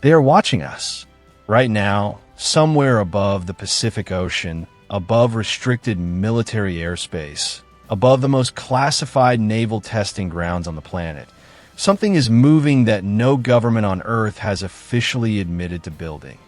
They are watching us. Right now, somewhere above the Pacific Ocean, above restricted military airspace, above the most classified naval testing grounds on the planet, something is moving that no government on Earth has officially admitted to building.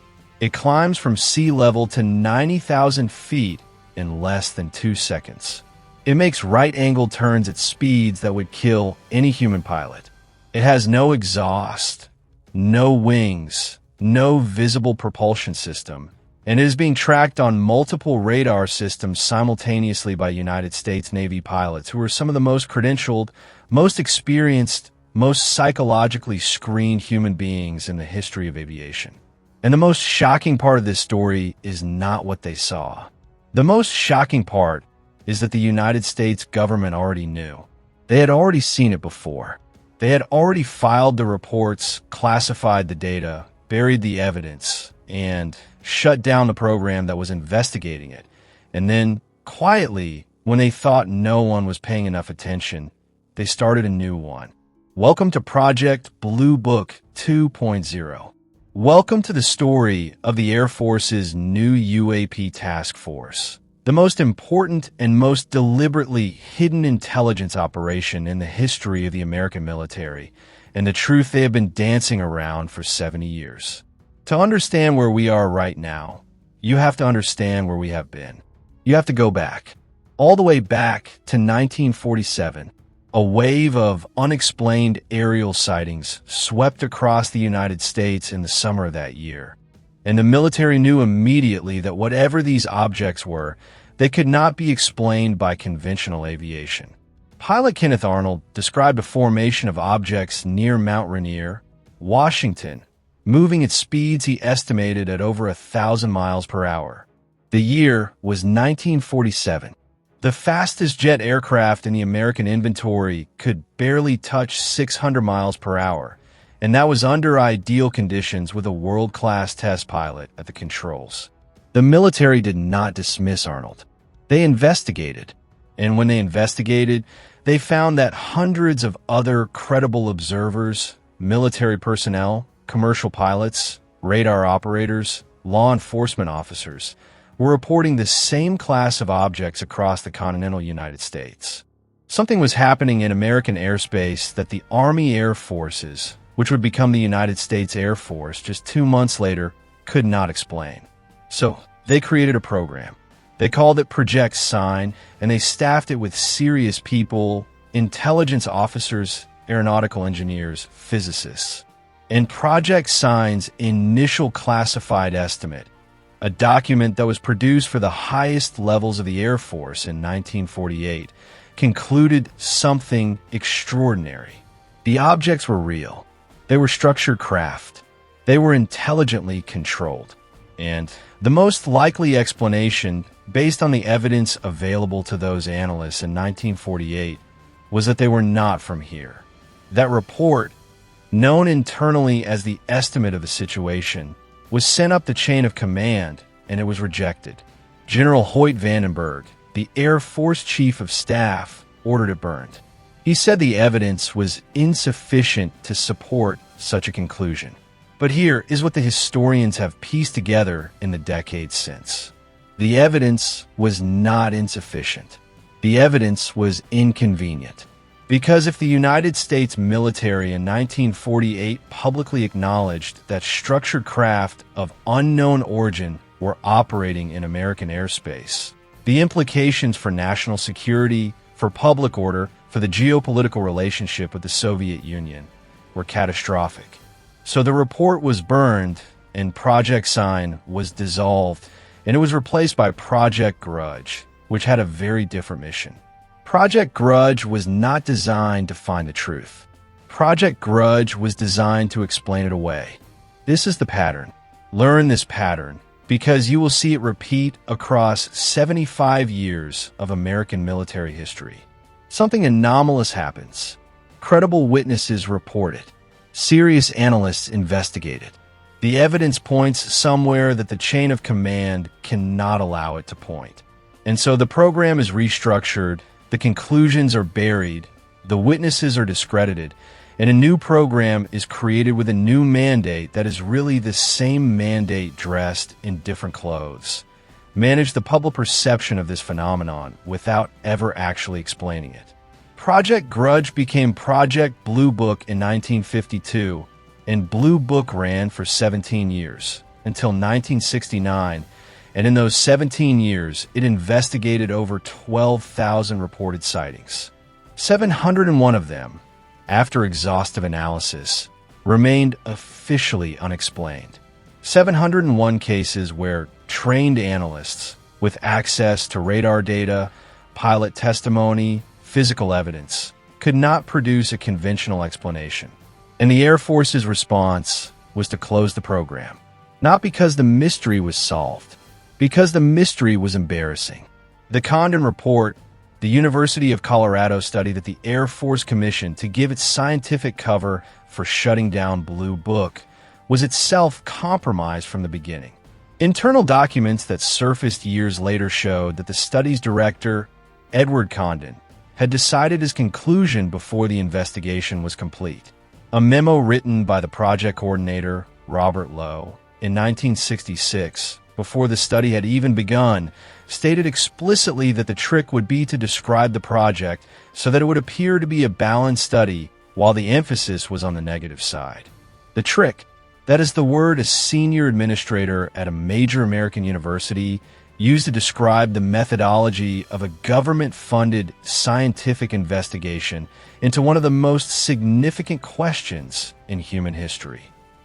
It climbs from sea level to 90,000 feet in less than 2 seconds. It makes right-angled turns at speeds that would kill any human pilot. It has no exhaust, no wings, no visible propulsion system, and it is being tracked on multiple radar systems simultaneously by United States Navy pilots who are some of the most credentialed, most experienced, most psychologically screened human beings in the history of aviation. And the most shocking part of this story is not what they saw. The most shocking part is that the United States government already knew. They had already seen it before. They had already filed the reports, classified the data, buried the evidence, and shut down the program that was investigating it. And then, quietly, when they thought no one was paying enough attention, they started a new one. Welcome to Project Blue Book 2.0. Welcome to the story of the Air Force's new UAP task force, the most important and most deliberately hidden intelligence operation in the history of the American military, and the truth they have been dancing around for 70 years. To understand where we are right now, you have to understand where we have been. You have to go back, all the way back to 1947. A wave of unexplained aerial sightings swept across the United States in the summer of that year. And the military knew immediately that whatever these objects were, they could not be explained by conventional aviation. Pilot Kenneth Arnold described a formation of objects near Mount Rainier, Washington, moving at speeds he estimated at over 1,000 miles per hour. The year was 1947. The fastest jet aircraft in the American inventory could barely touch 600 miles per hour, and that was under ideal conditions with a world-class test pilot at the controls. The military did not dismiss Arnold. They investigated, and when they investigated, they found that hundreds of other credible observers, military personnel, commercial pilots, radar operators, law enforcement officers were reporting the same class of objects across the continental United States. Something was happening in American airspace that the Army Air Forces, which would become the United States Air Force just 2 months later, could not explain. So they created a program. They called it Project Sign, and they staffed it with serious people, intelligence officers, aeronautical engineers, physicists. And Project Sign's initial classified estimate, a document that was produced for the highest levels of the Air Force in 1948, concluded something extraordinary. The objects were real. They were structured craft. They were intelligently controlled. And the most likely explanation, based on the evidence available to those analysts in 1948, was that they were not from here. That report, known internally as the estimate of the situation, was sent up the chain of command, and it was rejected. General Hoyt Vandenberg, the Air Force Chief of Staff, ordered it burned. He said the evidence was insufficient to support such a conclusion. But here is what the historians have pieced together in the decades since. The evidence was not insufficient. The evidence was inconvenient. Because if the United States military in 1948 publicly acknowledged that structured craft of unknown origin were operating in American airspace, the implications for national security, for public order, for the geopolitical relationship with the Soviet Union were catastrophic. So the report was burned, and Project Sign was dissolved, and it was replaced by Project Grudge, which had a very different mission. Project Grudge was not designed to find the truth. Project Grudge was designed to explain it away. This is the pattern. Learn this pattern, because you will see it repeat across 75 years of American military history. Something anomalous happens. Credible witnesses report it. Serious analysts investigate it. The evidence points somewhere that the chain of command cannot allow it to point. And so the program is restructured. The conclusions are buried, the witnesses are discredited, and a new program is created with a new mandate that is really the same mandate dressed in different clothes. Manage the public perception of this phenomenon without ever actually explaining it. Project Grudge became Project Blue Book in 1952, and Blue Book ran for 17 years, until 1969, and in those 17 years, it investigated over 12,000 reported sightings. 701 of them, after exhaustive analysis, remained officially unexplained. 701 cases where trained analysts with access to radar data, pilot testimony, physical evidence could not produce a conventional explanation. And the Air Force's response was to close the program. Not because the mystery was solved, because the mystery was embarrassing. The Condon Report, the University of Colorado study that the Air Force commissioned to give its scientific cover for shutting down Blue Book, was itself compromised from the beginning. Internal documents that surfaced years later showed that the study's director, Edward Condon, had decided his conclusion before the investigation was complete. A memo written by the project coordinator, Robert Lowe, in 1966, before the study had even begun, stated explicitly that the trick would be to describe the project so that it would appear to be a balanced study while the emphasis was on the negative side. The trick, that is the word a senior administrator at a major American university used to describe the methodology of a government-funded scientific investigation into one of the most significant questions in human history.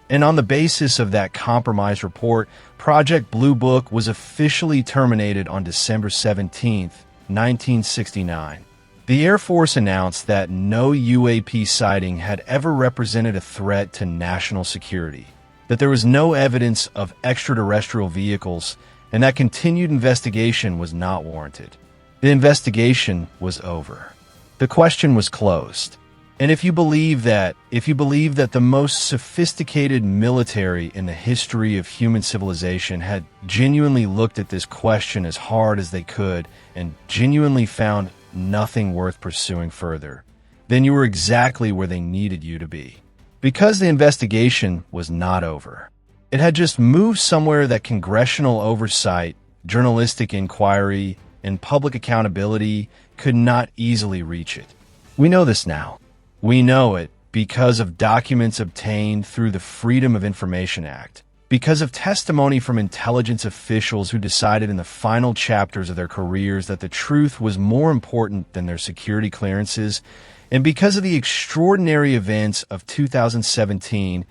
And on the basis of that compromise report, Project Blue Book was officially terminated on December 17, 1969. The Air Force announced that no UAP sighting had ever represented a threat to national security, that there was no evidence of extraterrestrial vehicles, and that continued investigation was not warranted. The investigation was over. The question was closed. And if you believe that the most sophisticated military in the history of human civilization had genuinely looked at this question as hard as they could and genuinely found nothing worth pursuing further, then you were exactly where they needed you to be. Because the investigation was not over. It had just moved somewhere that congressional oversight, journalistic inquiry, and public accountability could not easily reach it. We know this now. We know it because of documents obtained through the Freedom of Information Act, because of testimony from intelligence officials who decided in the final chapters of their careers that the truth was more important than their security clearances, and because of the extraordinary events of 2017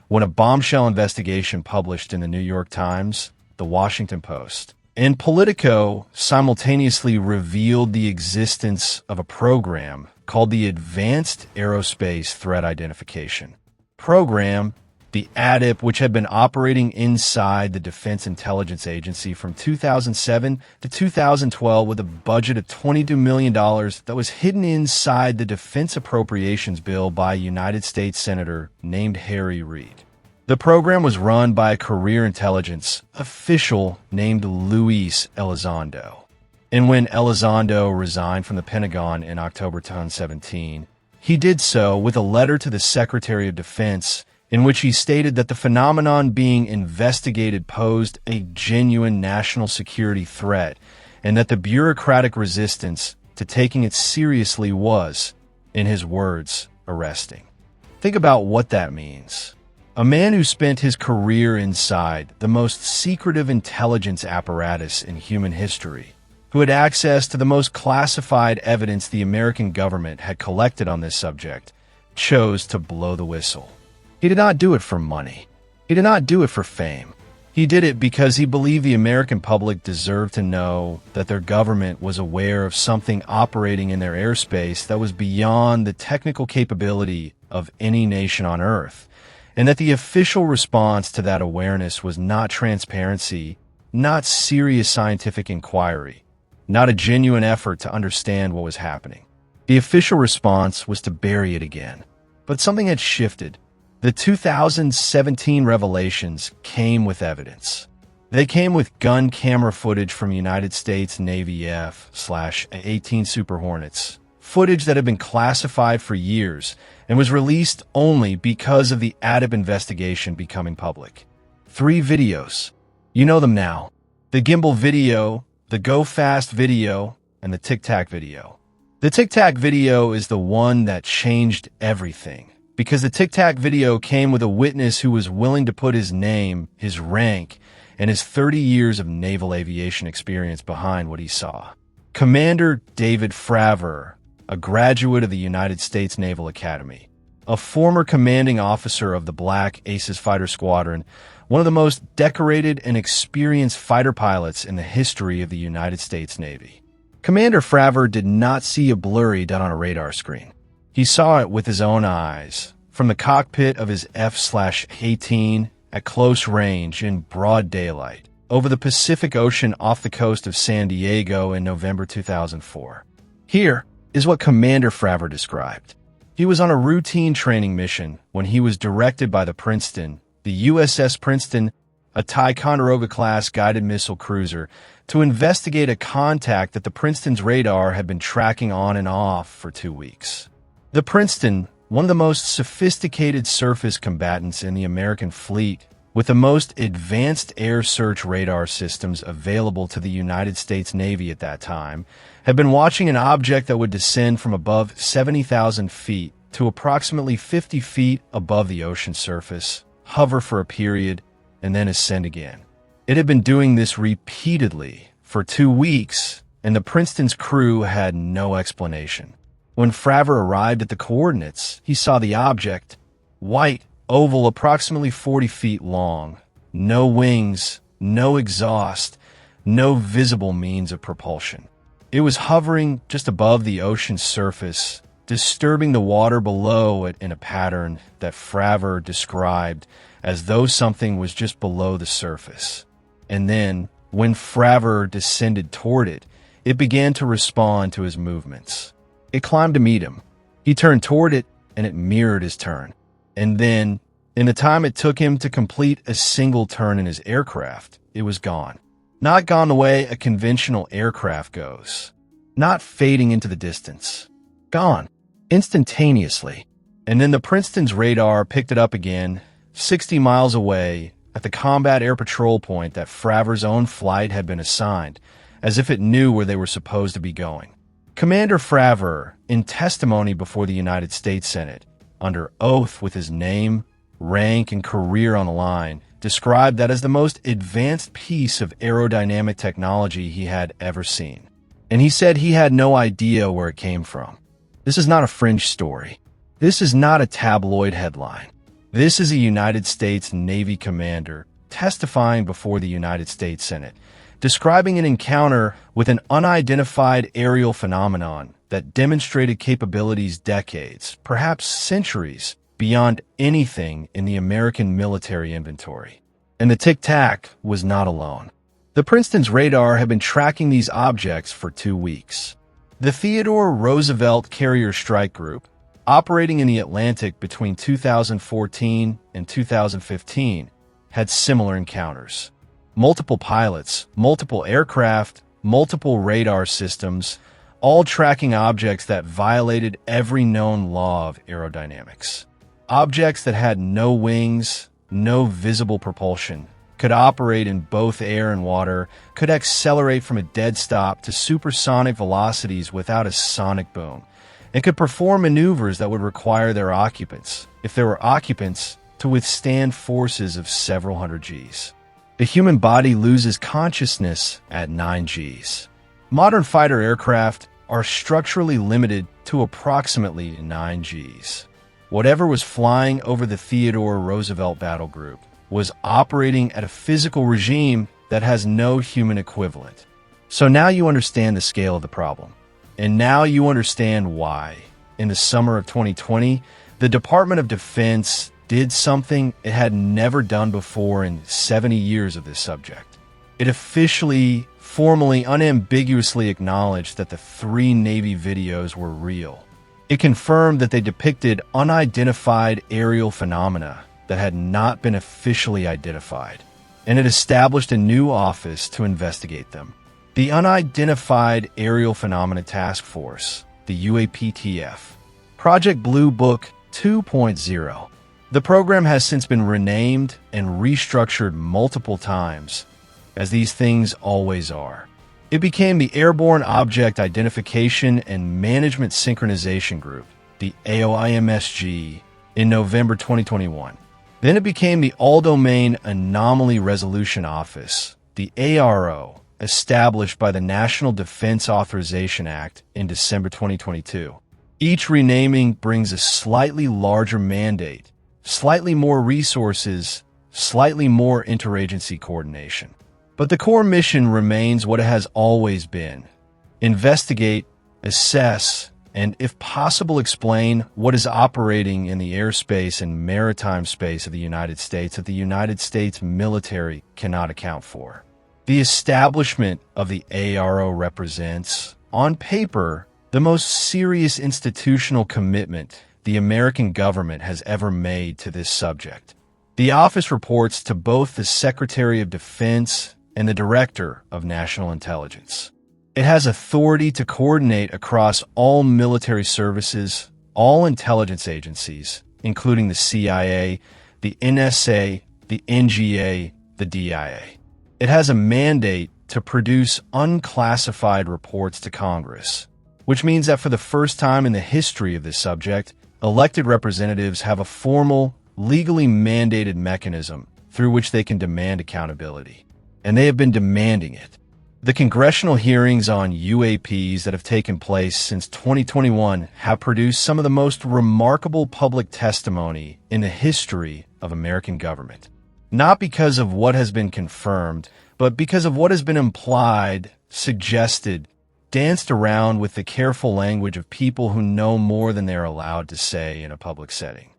when a bombshell investigation published in the New York Times, the Washington Post, and Politico simultaneously revealed the existence of a program called the Advanced Aerospace Threat Identification Program, the ADIP, which had been operating inside the Defense Intelligence Agency from 2007 to 2012 with a budget of $22 million that was hidden inside the Defense Appropriations Bill by a United States Senator named Harry Reid. The program was run by a career intelligence official named Luis Elizondo. And when Elizondo resigned from the Pentagon in October 2017, he did so with a letter to the Secretary of Defense in which he stated that the phenomenon being investigated posed a genuine national security threat and that the bureaucratic resistance to taking it seriously was, in his words, arresting. Think about what that means. A man who spent his career inside the most secretive intelligence apparatus in human history, who had access to the most classified evidence the American government had collected on this subject, chose to blow the whistle. He did not do it for money. He did not do it for fame. He did it because he believed the American public deserved to know that their government was aware of something operating in their airspace that was beyond the technical capability of any nation on Earth, and that the official response to that awareness was not transparency, not serious scientific inquiry, not a genuine effort to understand what was happening. The official response was to bury it again. But something had shifted. The 2017 revelations came with evidence. They came with gun camera footage from United States Navy F/A-18 Super Hornets footage that had been classified for years and was released only because of the ADIP investigation becoming public. 3 videos. You know them now. The gimbal video, the go fast video, and the Tic Tac video. The Tic Tac video is the one that changed everything, because the Tic Tac video came with a witness who was willing to put his name, his rank, and his 30 years of naval aviation experience behind what he saw. Commander David Fravor, a graduate of the United States Naval Academy, a former commanding officer of the Black Aces Fighter Squadron, one of the most decorated and experienced fighter pilots in the history of the United States Navy. Commander Fravor did not see a blurry done on a radar screen. He saw it with his own eyes, from the cockpit of his F/18 at close range in broad daylight, over the Pacific Ocean off the coast of San Diego in November 2004. Here is what Commander Fravor described. He was on a routine training mission when he was directed by the Princeton, the USS Princeton, a Ticonderoga-class guided missile cruiser, to investigate a contact that the Princeton's radar had been tracking on and off for 2 weeks. The Princeton, one of the most sophisticated surface combatants in the American fleet, with the most advanced air search radar systems available to the United States Navy at that time, had been watching an object that would descend from above 70,000 feet to approximately 50 feet above the ocean surface, hover for a period, and then ascend again. It had been doing this repeatedly for 2 weeks, and the Princeton's crew had no explanation. When Fravor arrived at the coordinates, he saw the object, white, oval, approximately 40 feet long, no wings, no exhaust, no visible means of propulsion. It was hovering just above the ocean's surface, disturbing the water below it in a pattern that Fravor described as though something was just below the surface. And then, when Fravor descended toward it, it began to respond to his movements. It climbed to meet him. He turned toward it, and it mirrored his turn. And then, in the time it took him to complete a single turn in his aircraft, it was gone. Not gone the way a conventional aircraft goes. Not fading into the distance. Gone. Instantaneously. And then the Princeton's radar picked it up again, 60 miles away, at the combat air patrol point that Fravor's own flight had been assigned, as if it knew where they were supposed to be going. Commander Fravor, in testimony before the United States Senate, under oath with his name, rank, and career on the line, described that as the most advanced piece of aerodynamic technology he had ever seen. And he said he had no idea where it came from. This is not a fringe story. This is not a tabloid headline. This is a United States Navy commander testifying before the United States Senate, describing an encounter with an unidentified aerial phenomenon that demonstrated capabilities decades, perhaps centuries, beyond anything in the American military inventory. And the Tic Tac was not alone. The Princeton's radar had been tracking these objects for 2 weeks. The Theodore Roosevelt Carrier Strike Group, operating in the Atlantic between 2014 and 2015, had similar encounters. Multiple pilots, multiple aircraft, multiple radar systems, all tracking objects that violated every known law of aerodynamics. Objects that had no wings, no visible propulsion, could operate in both air and water, could accelerate from a dead stop to supersonic velocities without a sonic boom, and could perform maneuvers that would require their occupants, if there were occupants, to withstand forces of several hundred Gs. The human body loses consciousness at 9 Gs. Modern fighter aircraft are structurally limited to approximately 9 Gs. Whatever was flying over the Theodore Roosevelt battle group was operating at a physical regime that has no human equivalent. So now you understand the scale of the problem. And now you understand why, in the summer of 2020, the Department of Defense did something it had never done before in 70 years of this subject. It officially, formally, unambiguously acknowledged that the 3 Navy videos were real. It confirmed that they depicted unidentified aerial phenomena that had not been officially identified, and it established a new office to investigate them. The Unidentified Aerial Phenomena Task Force, the UAPTF. Project Blue Book 2.0. The program has since been renamed and restructured multiple times, as these things always are. It became the Airborne Object Identification and Management Synchronization Group, the AOIMSG, in November 2021. Then it became the All-Domain Anomaly Resolution Office, the ARO, established by the National Defense Authorization Act in December 2022. Each renaming brings a slightly larger mandate, slightly more resources, slightly more interagency coordination. But the core mission remains what it has always been: investigate, assess, and if possible explain what is operating in the airspace and maritime space of the United States that the United States military cannot account for. The establishment of the ARO represents, on paper, the most serious institutional commitment the American government has ever made to this subject. The office reports to both the Secretary of Defense and the Director of National Intelligence. It has authority to coordinate across all military services, all intelligence agencies, including the CIA, the NSA, the NGA, the DIA. It has a mandate to produce unclassified reports to Congress, which means that for the first time in the history of this subject, elected representatives have a formal, legally mandated mechanism through which they can demand accountability. And they have been demanding it. The congressional hearings on UAPs that have taken place since 2021 have produced some of the most remarkable public testimony in the history of American government. Not because of what has been confirmed, but because of what has been implied, suggested, danced around with the careful language of people who know more than they're allowed to say in a public setting.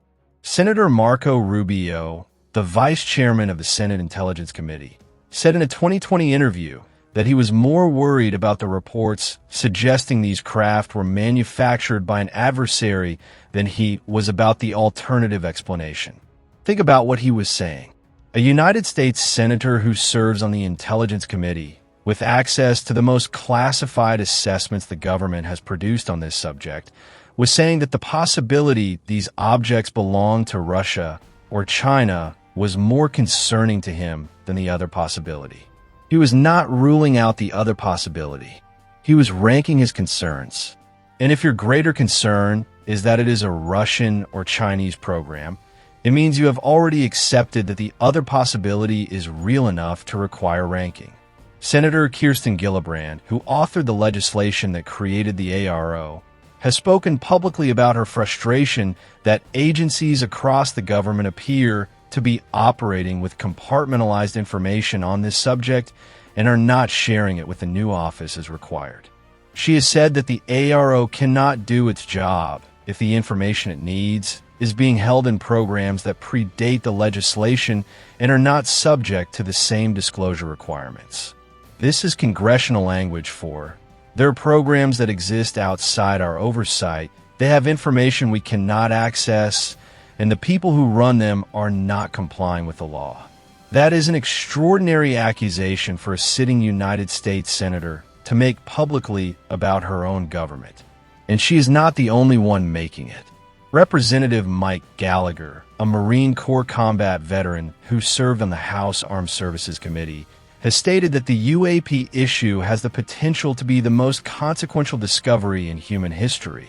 Senator Marco Rubio, the vice chairman of the Senate Intelligence Committee, said in a 2020 interview that he was more worried about the reports suggesting these craft were manufactured by an adversary than he was about the alternative explanation. Think about what he was saying. A United States senator who serves on the Intelligence Committee, with access to the most classified assessments the government has produced on this subject, was saying that the possibility these objects belong to Russia or China was more concerning to him than the other possibility. He was not ruling out the other possibility. He was ranking his concerns. And if your greater concern is that it is a Russian or Chinese program, it means you have already accepted that the other possibility is real enough to require ranking. Senator Kirsten Gillibrand, who authored the legislation that created the ARO, has spoken publicly about her frustration that agencies across the government appear to be operating with compartmentalized information on this subject and are not sharing it with the new office as required. She has said that the ARO cannot do its job if the information it needs is being held in programs that predate the legislation and are not subject to the same disclosure requirements. This is congressional language for, there are programs that exist outside our oversight, they have information we cannot access, and the people who run them are not complying with the law. That is an extraordinary accusation for a sitting United States senator to make publicly about her own government. And she is not the only one making it. Representative Mike Gallagher, a Marine Corps combat veteran who served on the House Armed Services Committee, has stated that the UAP issue has the potential to be the most consequential discovery in human history,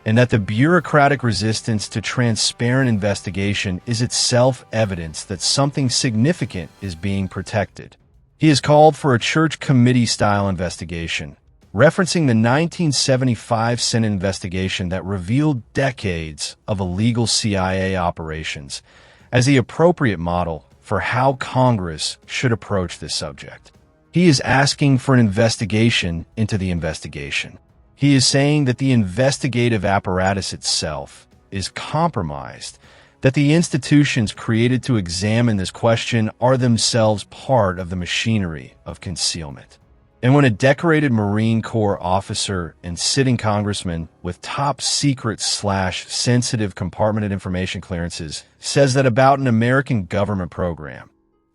and that the bureaucratic resistance to transparent investigation is itself evidence that something significant is being protected. He has called for a church committee-style investigation, referencing the 1975 Senate investigation that revealed decades of illegal CIA operations as the appropriate model for how Congress should approach this subject. He is asking for an investigation into the investigation. He is saying that the investigative apparatus itself is compromised, that the institutions created to examine this question are themselves part of the machinery of concealment. And when a decorated Marine Corps officer and sitting congressman with top-secret/sensitive compartmented information clearances says that about an American government program,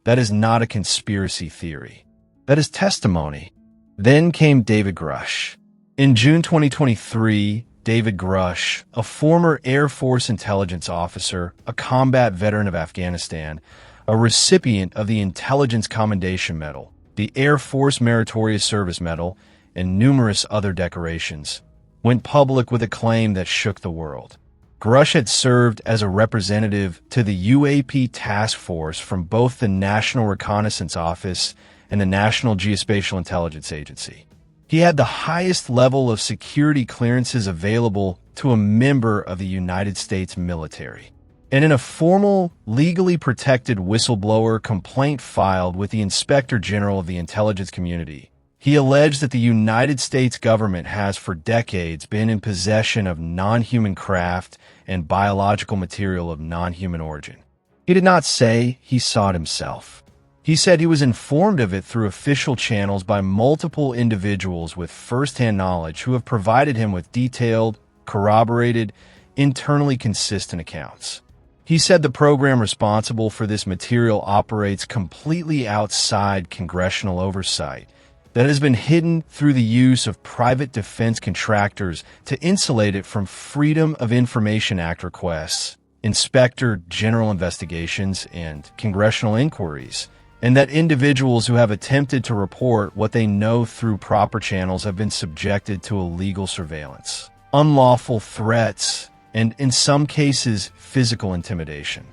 that is not a conspiracy theory. That is testimony. Then came David Grush. In June 2023, David Grush, a former Air Force intelligence officer, a combat veteran of Afghanistan, a recipient of the Intelligence Commendation Medal, the Air Force Meritorious Service Medal, and numerous other decorations, went public with a claim that shook the world. Grush had served as a representative to the UAP task force from both the National Reconnaissance Office and the National Geospatial Intelligence Agency. He had the highest level of security clearances available to a member of the United States military. And in a formal, legally protected whistleblower complaint filed with the Inspector General of the intelligence community, he alleged that the United States government has for decades been in possession of non-human craft and biological material of non-human origin. He did not say he saw it himself. He said he was informed of it through official channels by multiple individuals with first-hand knowledge who have provided him with detailed, corroborated, internally consistent accounts. He said the program responsible for this material operates completely outside congressional oversight, that has been hidden through the use of private defense contractors to insulate it from Freedom of Information Act requests, Inspector General investigations, and congressional inquiries, and that individuals who have attempted to report what they know through proper channels have been subjected to illegal surveillance, unlawful threats, and in some cases, physical intimidation.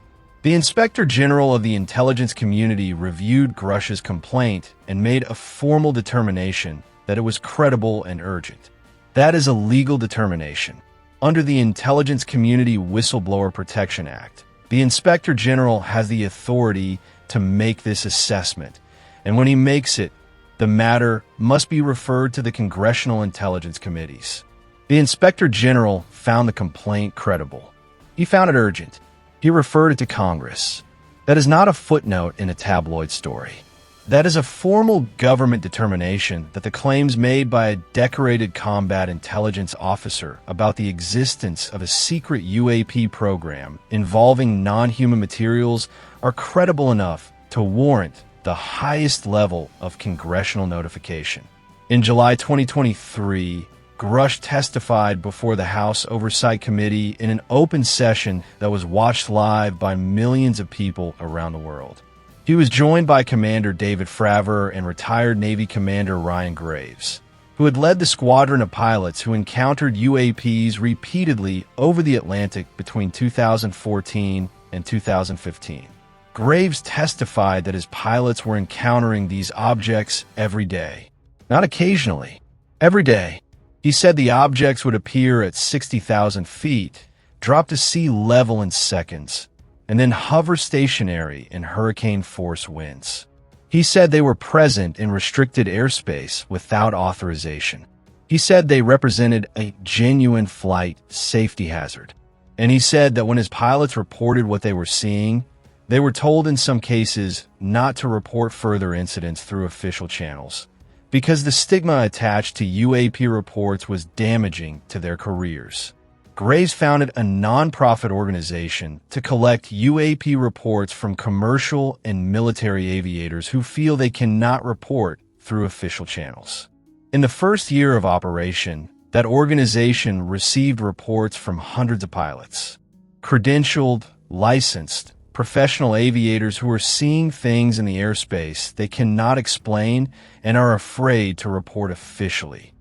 The Inspector General of the intelligence community reviewed Grush's complaint and made a formal determination that it was credible and urgent. That is a legal determination. Under the Intelligence Community Whistleblower Protection Act, the Inspector General has the authority to make this assessment, and when he makes it, the matter must be referred to the Congressional Intelligence Committees. The Inspector General found the complaint credible. He found it urgent. He referred it to Congress. That is not a footnote in a tabloid story. That is a formal government determination that the claims made by a decorated combat intelligence officer about the existence of a secret UAP program involving non-human materials are credible enough to warrant the highest level of congressional notification. In July 2023, Grush testified before the House Oversight Committee in an open session that was watched live by millions of people around the world. He was joined by Commander David Fravor and retired Navy Commander Ryan Graves, who had led the squadron of pilots who encountered UAPs repeatedly over the Atlantic between 2014 and 2015. Graves testified that his pilots were encountering these objects every day, not occasionally, every day. He said the objects would appear at 60,000 feet, drop to sea level in seconds, and then hover stationary in hurricane-force winds. He said they were present in restricted airspace without authorization. He said they represented a genuine flight safety hazard. And he said that when his pilots reported what they were seeing, they were told in some cases not to report further incidents through official channels, because the stigma attached to UAP reports was damaging to their careers. Graves founded a nonprofit organization to collect UAP reports from commercial and military aviators who feel they cannot report through official channels. In the first year of operation, that organization received reports from hundreds of pilots, credentialed, licensed, professional aviators who are seeing things in the airspace they cannot explain and are afraid to report officially.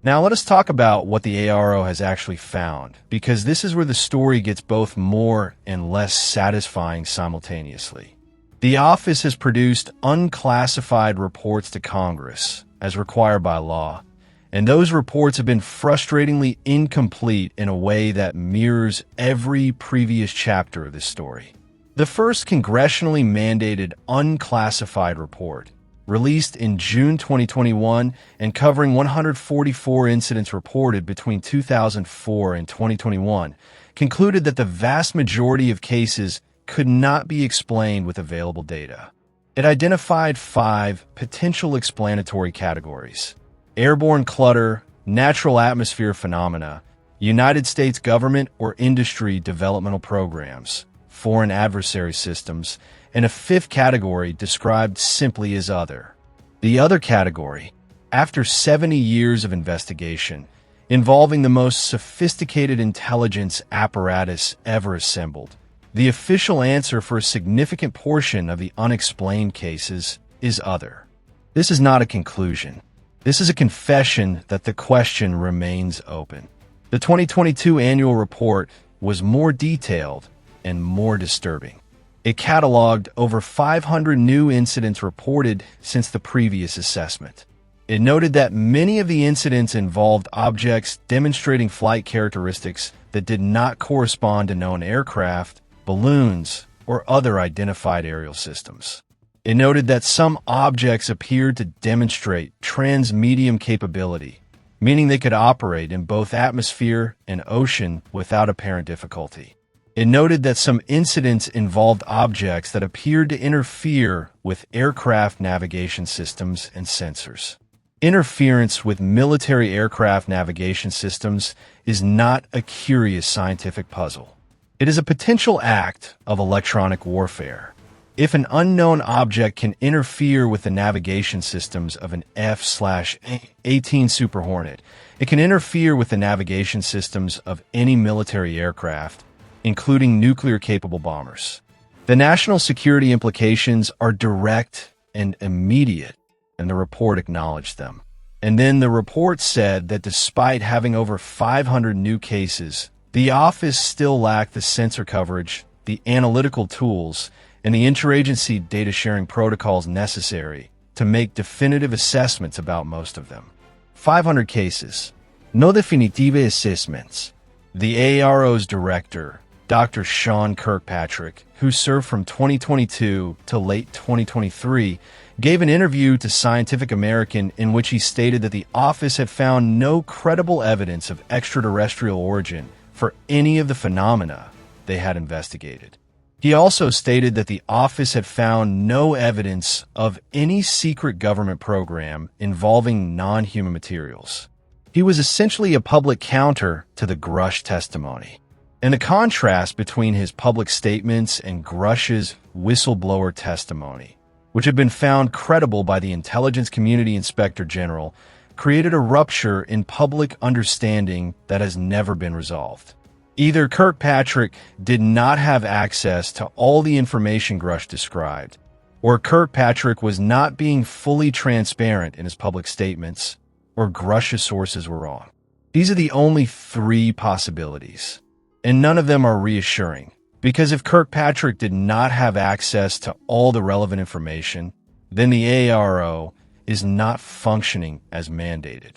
Now let us talk about what the ARO has actually found, because this is where the story gets both more and less satisfying simultaneously. The office has produced unclassified reports to Congress, as required by law, and those reports have been frustratingly incomplete in a way that mirrors every previous chapter of this story. The first congressionally mandated unclassified report, released in June 2021 and covering 144 incidents reported between 2004 and 2021, concluded that the vast majority of cases could not be explained with available data. It identified 5 potential explanatory categories: airborne clutter, natural atmosphere phenomena, United States government or industry developmental programs, foreign adversary systems, and a 5th category described simply as other. The other category, After 70 years of investigation, involving the most sophisticated intelligence apparatus ever assembled, the official answer for a significant portion of the unexplained cases is other. This is not a conclusion. This is a confession that the question remains open. The 2022 annual report was more detailed and more disturbing. It cataloged over 500 new incidents reported since the previous assessment. It noted that many of the incidents involved objects demonstrating flight characteristics that did not correspond to known aircraft, balloons, or other identified aerial systems. It noted that some objects appeared to demonstrate transmedium capability, meaning they could operate in both atmosphere and ocean without apparent difficulty. It noted that some incidents involved objects that appeared to interfere with aircraft navigation systems and sensors. Interference with military aircraft navigation systems is not a curious scientific puzzle. It is a potential act of electronic warfare. If an unknown object can interfere with the navigation systems of an F/A-18 Super Hornet, it can interfere with the navigation systems of any military aircraft, including nuclear-capable bombers. The national security implications are direct and immediate, and the report acknowledged them. And then the report said that despite having over 500 new cases, the office still lacked the sensor coverage, the analytical tools, and the interagency data sharing protocols necessary to make definitive assessments about most of them. 500 cases. No definitive assessments. The AARO's director, Dr. Sean Kirkpatrick, who served from 2022 to late 2023, gave an interview to Scientific American in which he stated that the office had found no credible evidence of extraterrestrial origin for any of the phenomena they had investigated. He also stated that the office had found no evidence of any secret government program involving non-human materials. He was essentially a public counter to the Grush testimony. And the contrast between his public statements and Grush's whistleblower testimony, which had been found credible by the Intelligence Community Inspector General, created a rupture in public understanding that has never been resolved. Either Kirkpatrick did not have access to all the information Grush described, or Kirkpatrick was not being fully transparent in his public statements, or Grush's sources were wrong. These are the only three possibilities, and none of them are reassuring, because if Kirkpatrick did not have access to all the relevant information, then the AARO is not functioning as mandated.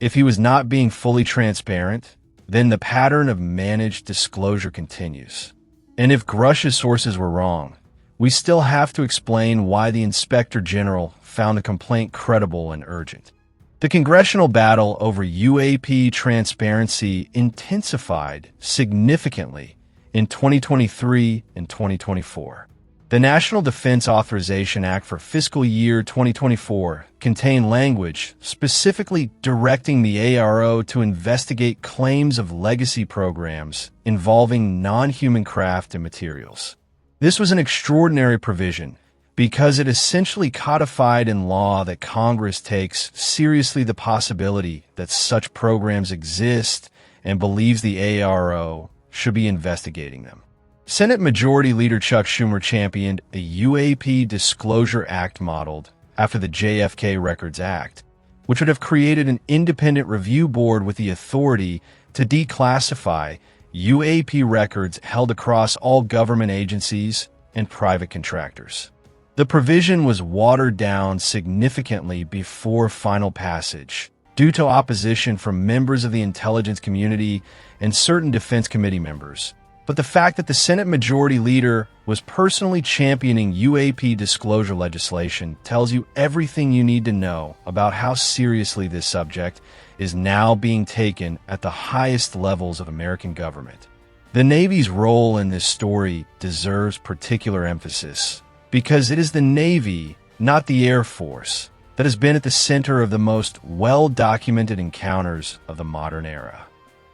If he was not being fully transparent, then the pattern of managed disclosure continues. And if Grush's sources were wrong, we still have to explain why the Inspector General found the complaint credible and urgent. The congressional battle over UAP transparency intensified significantly in 2023 and 2024. The National Defense Authorization Act for fiscal year 2024 contained language specifically directing the AARO to investigate claims of legacy programs involving non-human craft and materials. This was an extraordinary provision because it essentially codified in law that Congress takes seriously the possibility that such programs exist and believes the AARO should be investigating them. Senate Majority Leader Chuck Schumer championed a UAP Disclosure Act modeled after the JFK Records Act, which would have created an independent review board with the authority to declassify UAP records held across all government agencies and private contractors. The provision was watered down significantly before final passage due to opposition from members of the intelligence community and certain Defense Committee members. But the fact that the Senate Majority Leader was personally championing UAP disclosure legislation tells you everything you need to know about how seriously this subject is now being taken at the highest levels of American government. The Navy's role in this story deserves particular emphasis because it is the Navy, not the Air Force, that has been at the center of the most well-documented encounters of the modern era.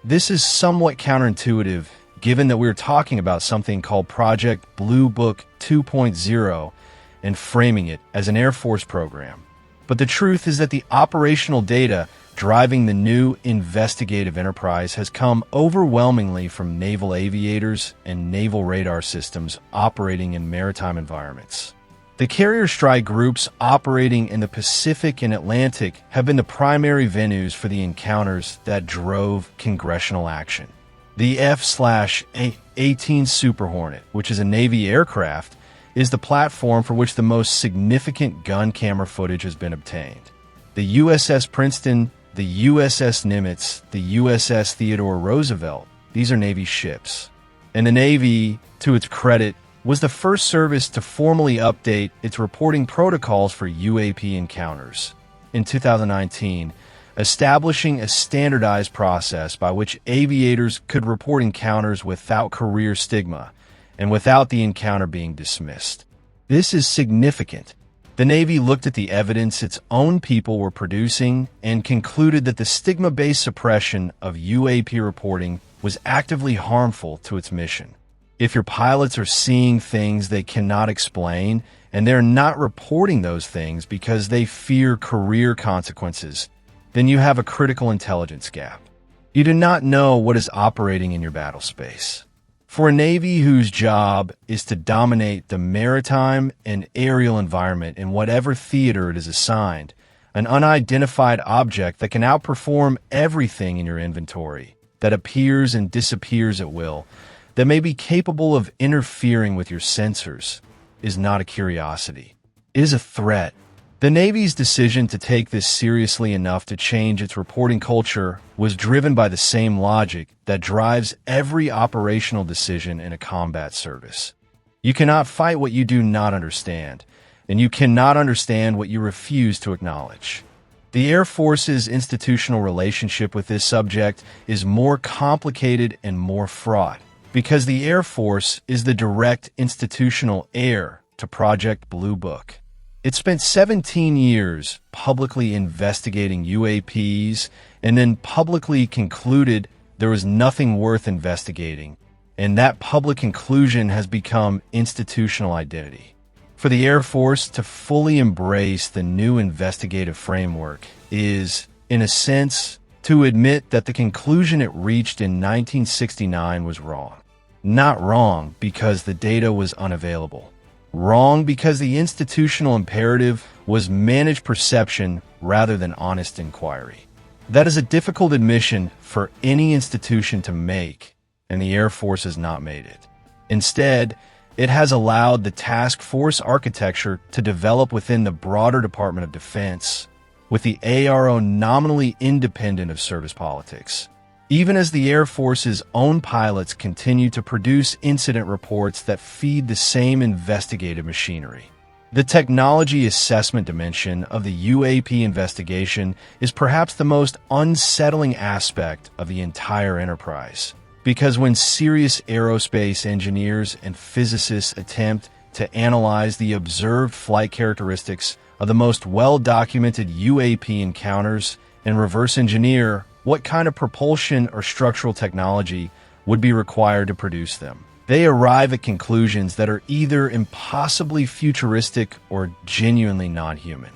This is somewhat counterintuitive given that we're talking about something called Project Blue Book 2.0 and framing it as an Air Force program. But the truth is that the operational data driving the new investigative enterprise has come overwhelmingly from naval aviators and naval radar systems operating in maritime environments. The carrier strike groups operating in the Pacific and Atlantic have been the primary venues for the encounters that drove congressional action. The F/A-18 Super Hornet, which is a Navy aircraft, is the platform for which the most significant gun camera footage has been obtained. The USS Princeton, the USS Nimitz, the USS Theodore Roosevelt, these are Navy ships. And the Navy, to its credit, was the first service to formally update its reporting protocols for UAP encounters. In 2019, establishing a standardized process by which aviators could report encounters without career stigma and without the encounter being dismissed. This is significant. The Navy looked at the evidence its own people were producing and concluded that the stigma-based suppression of UAP reporting was actively harmful to its mission. If your pilots are seeing things they cannot explain and they're not reporting those things because they fear career consequences, then you have a critical intelligence gap. You do not know what is operating in your battle space. For a Navy whose job is to dominate the maritime and aerial environment in whatever theater it is assigned, an unidentified object that can outperform everything in your inventory, that appears and disappears at will, that may be capable of interfering with your sensors, is not a curiosity. It is a threat. The Navy's decision to take this seriously enough to change its reporting culture was driven by the same logic that drives every operational decision in a combat service. You cannot fight what you do not understand, and you cannot understand what you refuse to acknowledge. The Air Force's institutional relationship with this subject is more complicated and more fraught, because the Air Force is the direct institutional heir to Project Blue Book. It spent 17 years publicly investigating UAPs and then publicly concluded there was nothing worth investigating, and that public conclusion has become institutional identity. For the Air Force to fully embrace the new investigative framework is, in a sense, to admit that the conclusion it reached in 1969 was wrong. Not wrong because the data was unavailable. Wrong because the institutional imperative was managed perception rather than honest inquiry. That is a difficult admission for any institution to make, and the Air Force has not made it. Instead, it has allowed the task force architecture to develop within the broader Department of Defense, with the ARO nominally independent of service politics. Even as the Air Force's own pilots continue to produce incident reports that feed the same investigative machinery. The technology assessment dimension of the UAP investigation is perhaps the most unsettling aspect of the entire enterprise, because when serious aerospace engineers and physicists attempt to analyze the observed flight characteristics of the most well-documented UAP encounters and reverse engineer what kind of propulsion or structural technology would be required to produce them, they arrive at conclusions that are either impossibly futuristic or genuinely non-human.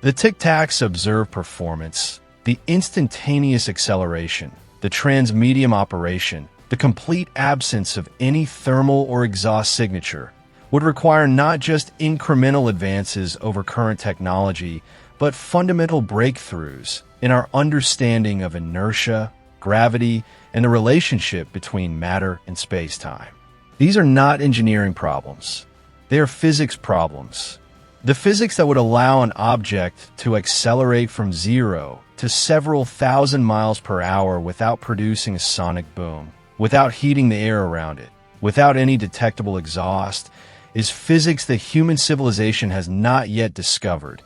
The Tic-Tacs observed performance, the instantaneous acceleration, the transmedium operation, the complete absence of any thermal or exhaust signature would require not just incremental advances over current technology, but fundamental breakthroughs in our understanding of inertia, gravity, and the relationship between matter and space-time. These are not engineering problems. They are physics problems. The physics that would allow an object to accelerate from 0 to several thousand miles per hour without producing a sonic boom, without heating the air around it, without any detectable exhaust, is physics that human civilization has not yet discovered,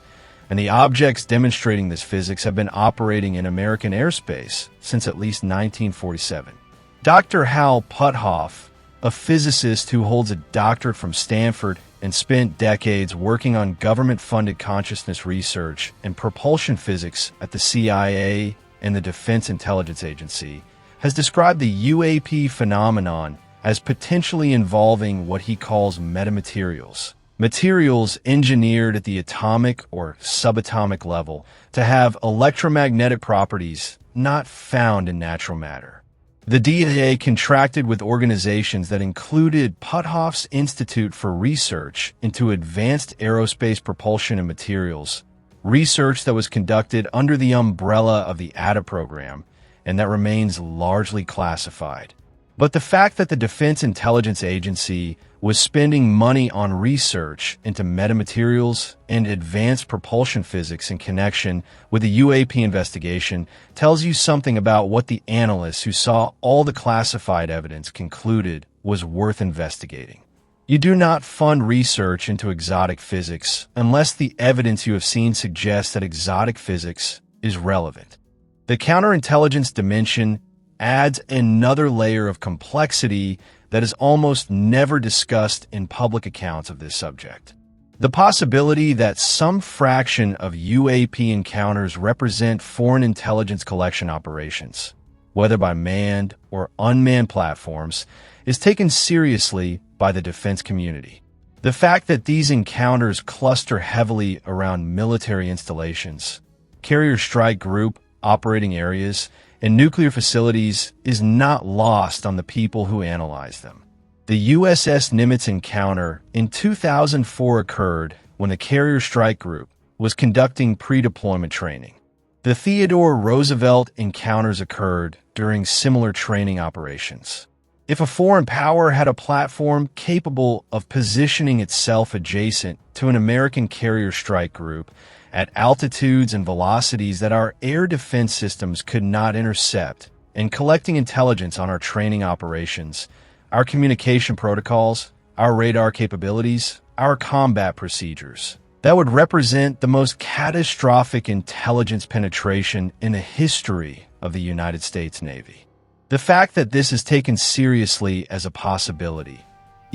and the objects demonstrating this physics have been operating in American airspace since at least 1947. Dr. Hal Puthoff, a physicist who holds a doctorate from Stanford and spent decades working on government-funded consciousness research and propulsion physics at the CIA and the Defense Intelligence Agency, has described the UAP phenomenon as potentially involving what he calls metamaterials, materials engineered at the atomic or subatomic level to have electromagnetic properties not found in natural matter. The DAA contracted with organizations that included Puthoff's Institute for Research into Advanced Aerospace Propulsion and Materials, research that was conducted under the umbrella of the ATA program and that remains largely classified. But the fact that the Defense Intelligence Agency was spending money on research into metamaterials and advanced propulsion physics in connection with the UAP investigation tells you something about what the analysts who saw all the classified evidence concluded was worth investigating. You do not fund research into exotic physics unless the evidence you have seen suggests that exotic physics is relevant. The counterintelligence dimension adds another layer of complexity that is almost never discussed in public accounts of this subject. The possibility that some fraction of UAP encounters represent foreign intelligence collection operations, whether by manned or unmanned platforms, is taken seriously by the defense community. The fact that these encounters cluster heavily around military installations, carrier strike group operating areas, and nuclear facilities is not lost on the people who analyze them. The USS Nimitz encounter in 2004 occurred when the carrier strike group was conducting pre-deployment training. The Theodore Roosevelt encounters occurred during similar training operations. If a foreign power had a platform capable of positioning itself adjacent to an American carrier strike group at altitudes and velocities that our air defense systems could not intercept, and collecting intelligence on our training operations, our communication protocols, our radar capabilities, our combat procedures, that would represent the most catastrophic intelligence penetration in the history of the United States Navy. The fact that this is taken seriously as a possibility,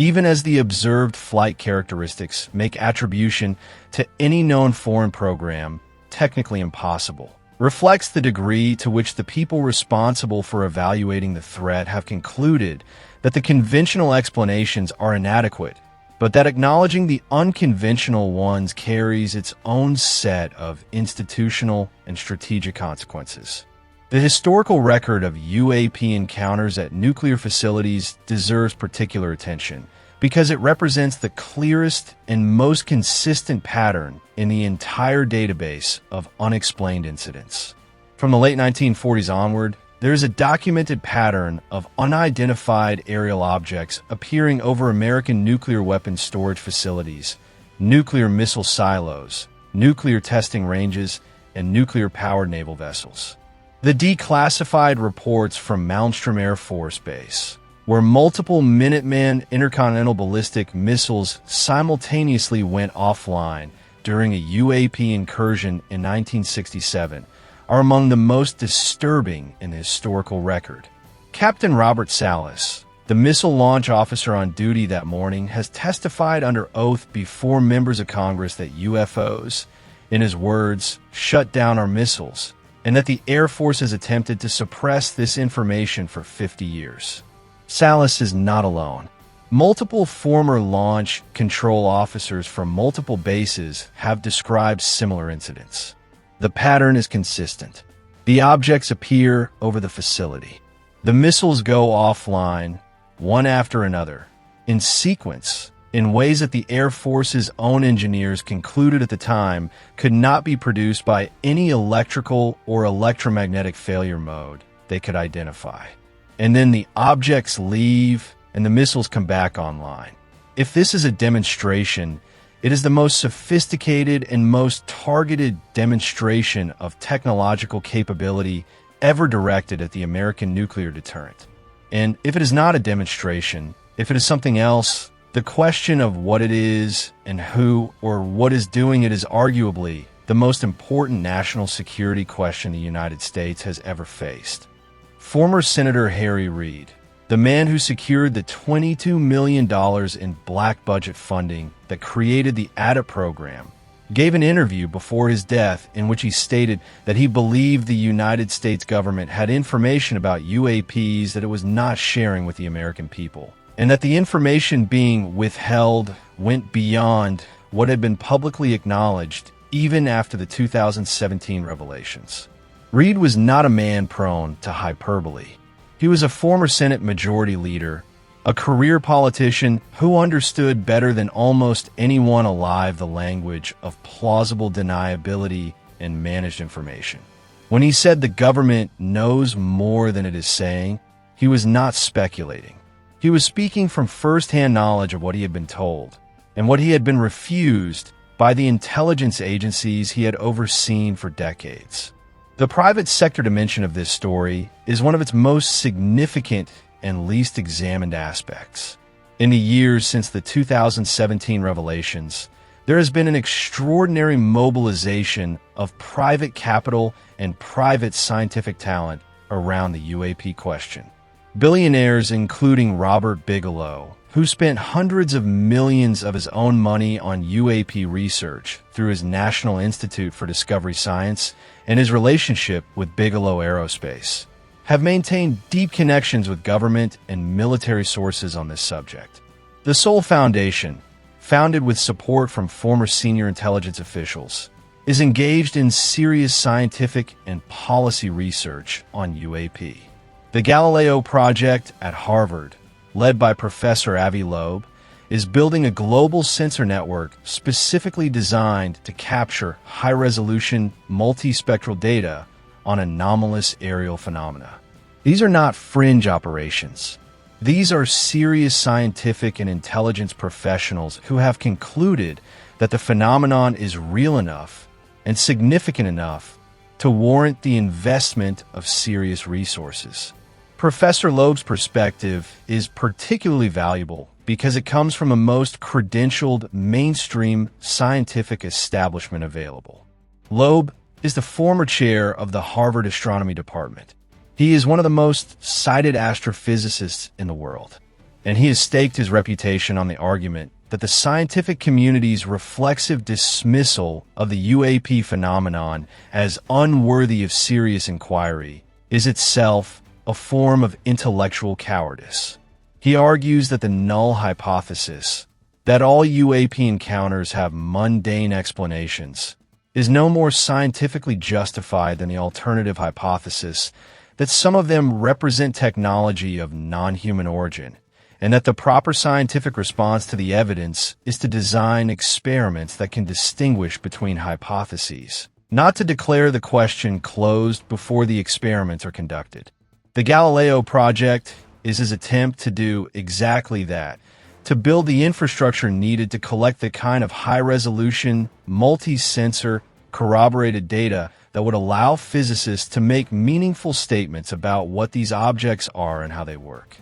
even as the observed flight characteristics make attribution to any known foreign program technically impossible, reflects the degree to which the people responsible for evaluating the threat have concluded that the conventional explanations are inadequate, but that acknowledging the unconventional ones carries its own set of institutional and strategic consequences. The historical record of UAP encounters at nuclear facilities deserves particular attention because it represents the clearest and most consistent pattern in the entire database of unexplained incidents. From the late 1940s onward, there is a documented pattern of unidentified aerial objects appearing over American nuclear weapons storage facilities, nuclear missile silos, nuclear testing ranges, and nuclear-powered naval vessels. The declassified reports from Malmstrom Air Force Base, where multiple Minuteman intercontinental ballistic missiles simultaneously went offline during a UAP incursion in 1967, are among the most disturbing in the historical record. Captain Robert Salas, the missile launch officer on duty that morning, has testified under oath before members of Congress that UFOs, in his words, shut down our missiles, and that the Air Force has attempted to suppress this information for 50 years. Salas is not alone. Multiple former launch control officers from multiple bases have described similar incidents. The pattern is consistent. The objects appear over the facility. The missiles go offline, one after another, in sequence, in ways that the Air Force's own engineers concluded at the time could not be produced by any electrical or electromagnetic failure mode they could identify. And then the objects leave and the missiles come back online. If this is a demonstration, it is the most sophisticated and most targeted demonstration of technological capability ever directed at the American nuclear deterrent. And if it is not a demonstration, if it is something else, the question of what it is and who or what is doing it is arguably the most important national security question the United States has ever faced. Former Senator Harry Reid, the man who secured the $22 million in black budget funding that created the ATA program, gave an interview before his death in which he stated that he believed the United States government had information about UAPs that it was not sharing with the American people, and that the information being withheld went beyond what had been publicly acknowledged even after the 2017 revelations. Reid was not a man prone to hyperbole. He was a former Senate Majority Leader, a career politician who understood better than almost anyone alive the language of plausible deniability and managed information. When he said the government knows more than it is saying, he was not speculating. He was speaking from first-hand knowledge of what he had been told and what he had been refused by the intelligence agencies he had overseen for decades. The private sector dimension of this story is one of its most significant and least examined aspects. In the years since the 2017 revelations, there has been an extraordinary mobilization of private capital and private scientific talent around the UAP question. Billionaires including Robert Bigelow, who spent hundreds of millions of his own money on UAP research through his National Institute for Discovery Science and his relationship with Bigelow Aerospace, have maintained deep connections with government and military sources on this subject. The Sol Foundation, founded with support from former senior intelligence officials, is engaged in serious scientific and policy research on UAP. The Galileo Project at Harvard, led by Professor Avi Loeb, is building a global sensor network specifically designed to capture high-resolution, multispectral data on anomalous aerial phenomena. These are not fringe operations. These are serious scientific and intelligence professionals who have concluded that the phenomenon is real enough and significant enough to warrant the investment of serious resources. Professor Loeb's perspective is particularly valuable because it comes from the most credentialed mainstream scientific establishment available. Loeb is the former chair of the Harvard Astronomy Department. He is one of the most cited astrophysicists in the world, and he has staked his reputation on the argument that the scientific community's reflexive dismissal of the UAP phenomenon as unworthy of serious inquiry is itself a form of intellectual cowardice. He argues that the null hypothesis, that all UAP encounters have mundane explanations, is no more scientifically justified than the alternative hypothesis that some of them represent technology of non-human origin, and that the proper scientific response to the evidence is to design experiments that can distinguish between hypotheses, not to declare the question closed before the experiments are conducted. The Galileo Project is his attempt to do exactly that, to build the infrastructure needed to collect the kind of high-resolution, multi-sensor, corroborated data that would allow physicists to make meaningful statements about what these objects are and how they work.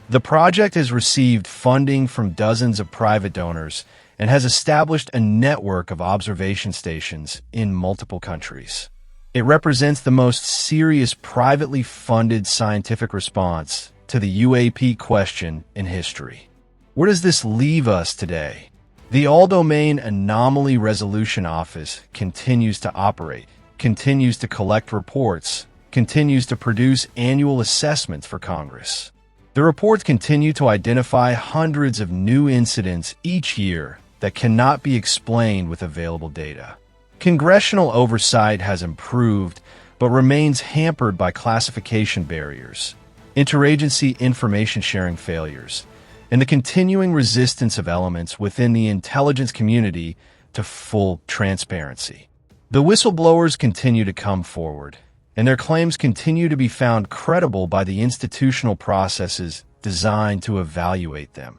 The project has received funding from dozens of private donors and has established a network of observation stations in multiple countries. It represents the most serious privately funded scientific response to the UAP question in history. Where does this leave us today? The All-Domain Anomaly Resolution Office continues to operate, continues to collect reports, continues to produce annual assessments for Congress. The reports continue to identify hundreds of new incidents each year that cannot be explained with available data. Congressional oversight has improved, but remains hampered by classification barriers, interagency information sharing failures, and the continuing resistance of elements within the intelligence community to full transparency. The whistleblowers continue to come forward, and their claims continue to be found credible by the institutional processes designed to evaluate them,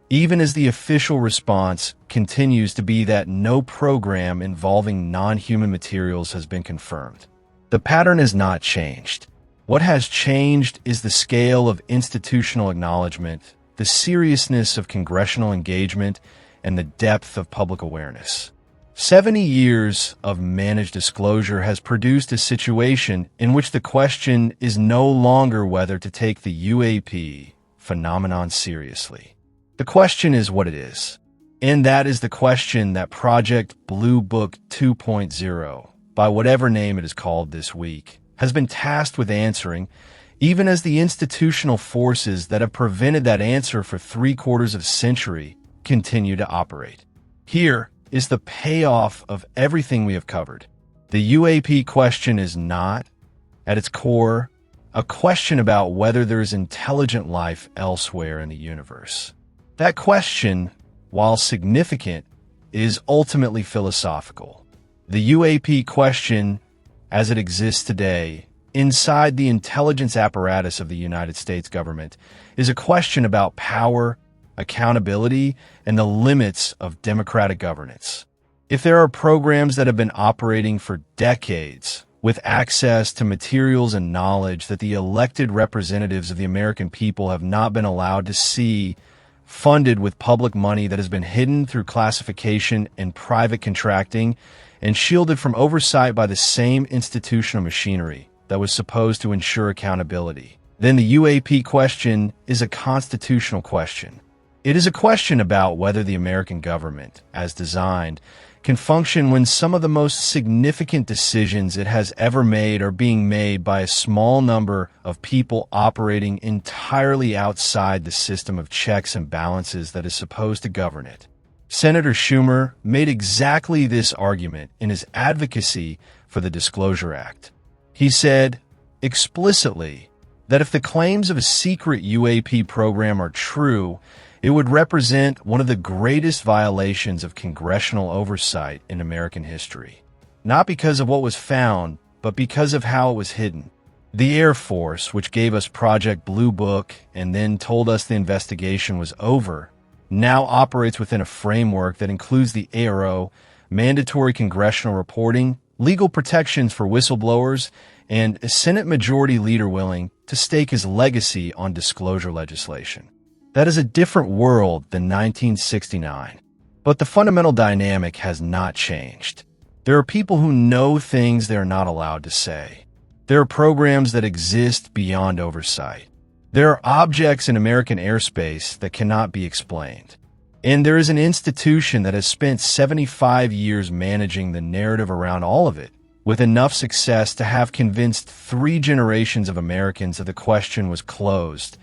even as the official response continues to be that no program involving non-human materials has been confirmed. The pattern has not changed. What has changed is the scale of institutional acknowledgement, the seriousness of congressional engagement, and the depth of public awareness. 70 years of managed disclosure has produced a situation in which the question is no longer whether to take the UAP phenomenon seriously. The question is what it is. And that is the question that Project Blue Book 2.0, by whatever name it is called this week, has been tasked with answering even as the institutional forces that have prevented that answer for 3/4 of a century continue to operate. Here is the payoff of everything we have covered. The UAP question is not, at its core, a question about whether there is intelligent life elsewhere in the universe. That question, while significant, is ultimately philosophical. The UAP question, as it exists today, inside the intelligence apparatus of the United States government, is a question about power, accountability, and the limits of democratic governance. If there are programs that have been operating for decades with access to materials and knowledge that the elected representatives of the American people have not been allowed to see, funded with public money that has been hidden through classification and private contracting, and shielded from oversight by the same institutional machinery that was supposed to ensure accountability, then the UAP question is a constitutional question. It is a question about whether the American government, as designed, can function when some of the most significant decisions it has ever made are being made by a small number of people operating entirely outside the system of checks and balances that is supposed to govern it. Senator Schumer made exactly this argument in his advocacy for the Disclosure Act. He said explicitly that if the claims of a secret UAP program are true, it would represent one of the greatest violations of congressional oversight in American history. Not because of what was found, but because of how it was hidden. The Air Force, which gave us Project Blue Book and then told us the investigation was over, now operates within a framework that includes the ARO, mandatory congressional reporting, legal protections for whistleblowers, and a Senate Majority Leader willing to stake his legacy on disclosure legislation. That is a different world than 1969. But the fundamental dynamic has not changed. There are people who know things they're not allowed to say. There are programs that exist beyond oversight. There are objects in American airspace that cannot be explained. And there is an institution that has spent 75 years managing the narrative around all of it, with enough success to have convinced 3 generations of Americans that the question was closed,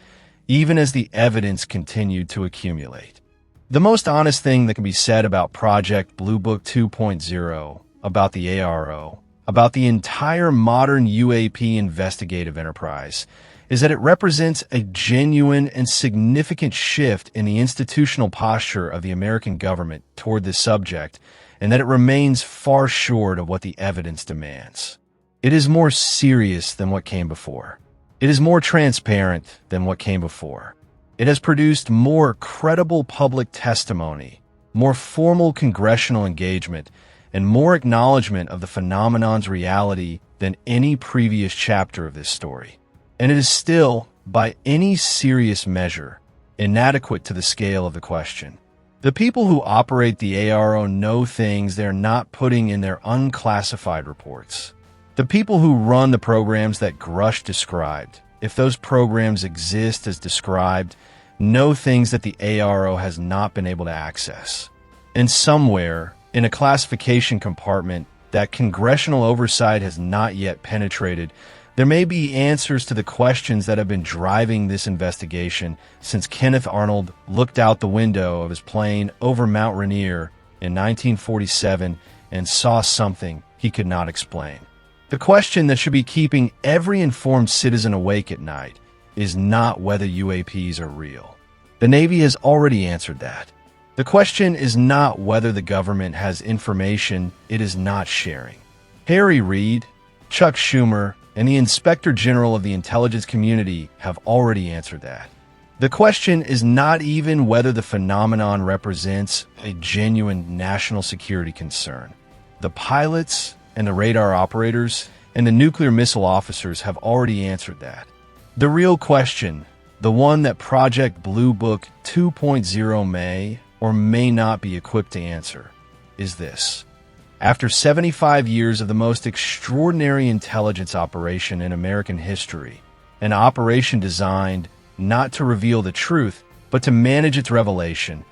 even as the evidence continued to accumulate. The most honest thing that can be said about Project Blue Book 2.0, about the ARO, about the entire modern UAP investigative enterprise, is that it represents a genuine and significant shift in the institutional posture of the American government toward this subject, and that it remains far short of what the evidence demands. It is more serious than what came before. It is more transparent than what came before. It has produced more credible public testimony, more formal congressional engagement, and more acknowledgement of the phenomenon's reality than any previous chapter of this story. And it is still, by any serious measure, inadequate to the scale of the question. The people who operate the ARO know things they're not putting in their unclassified reports. The people who run the programs that Grush described, if those programs exist as described, know things that the ARO has not been able to access. And somewhere, in a classification compartment that congressional oversight has not yet penetrated, there may be answers to the questions that have been driving this investigation since Kenneth Arnold looked out the window of his plane over Mount Rainier in 1947 and saw something he could not explain. The question that should be keeping every informed citizen awake at night is not whether UAPs are real. The Navy has already answered that. The question is not whether the government has information it is not sharing. Harry Reid, Chuck Schumer, and the Inspector General of the intelligence community have already answered that. The question is not even whether the phenomenon represents a genuine national security concern. The pilots and the radar operators and the nuclear missile officers have already answered that. The real question, the one that Project Blue Book 2.0 may or may not be equipped to answer, is this. After 75 years of the most extraordinary intelligence operation in American history, an operation designed not to reveal the truth, but to manage its revelation,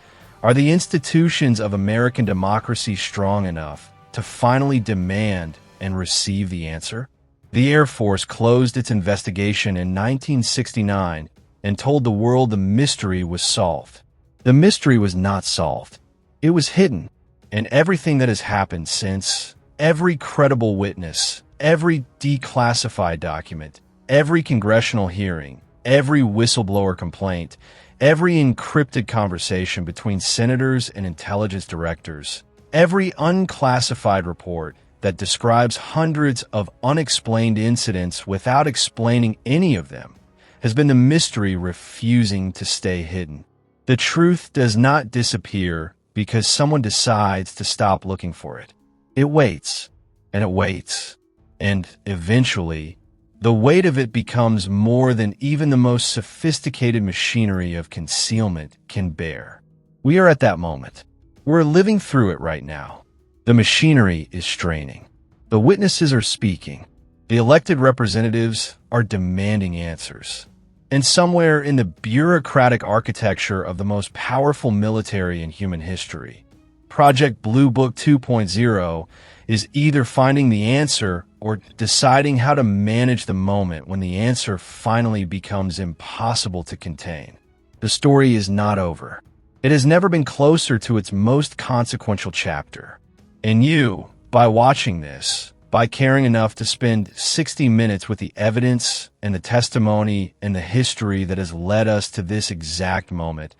are the institutions of American democracy strong enough to finally demand and receive the answer? The Air Force closed its investigation in 1969 and told the world the mystery was solved. The mystery was not solved. It was hidden. And everything that has happened since, every credible witness, every declassified document, every congressional hearing, every whistleblower complaint, every encrypted conversation between senators and intelligence directors, every unclassified report that describes hundreds of unexplained incidents without explaining any of them, has been the mystery refusing to stay hidden. The truth does not disappear because someone decides to stop looking for it. It waits, and it waits, and eventually, the weight of it becomes more than even the most sophisticated machinery of concealment can bear. We are at that moment. We're living through it right now. The machinery is straining. The witnesses are speaking. The elected representatives are demanding answers. And somewhere in the bureaucratic architecture of the most powerful military in human history, Project Blue Book 2.0 is either finding the answer or deciding how to manage the moment when the answer finally becomes impossible to contain. The story is not over. It has never been closer to its most consequential chapter. And you, by watching this, by caring enough to spend 60 minutes with the evidence and the testimony and the history that has led us to this exact moment,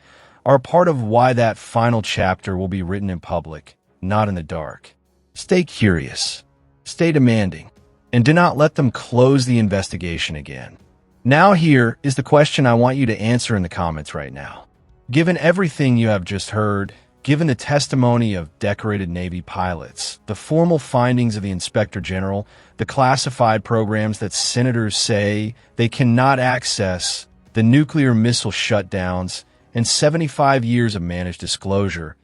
are a part of why that final chapter will be written in public, not in the dark. Stay curious, stay demanding, and do not let them close the investigation again. Now here is the question I want you to answer in the comments right now. Given everything you have just heard, given the testimony of decorated Navy pilots, the formal findings of the Inspector General, the classified programs that senators say they cannot access, the nuclear missile shutdowns, and 75 years of managed disclosure,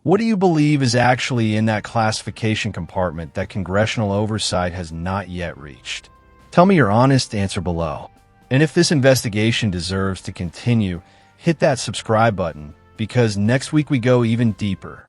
what do you believe is actually in that classification compartment that congressional oversight has not yet reached? Tell me your honest answer below. And if this investigation deserves to continue, hit that subscribe button, because next week we go even deeper.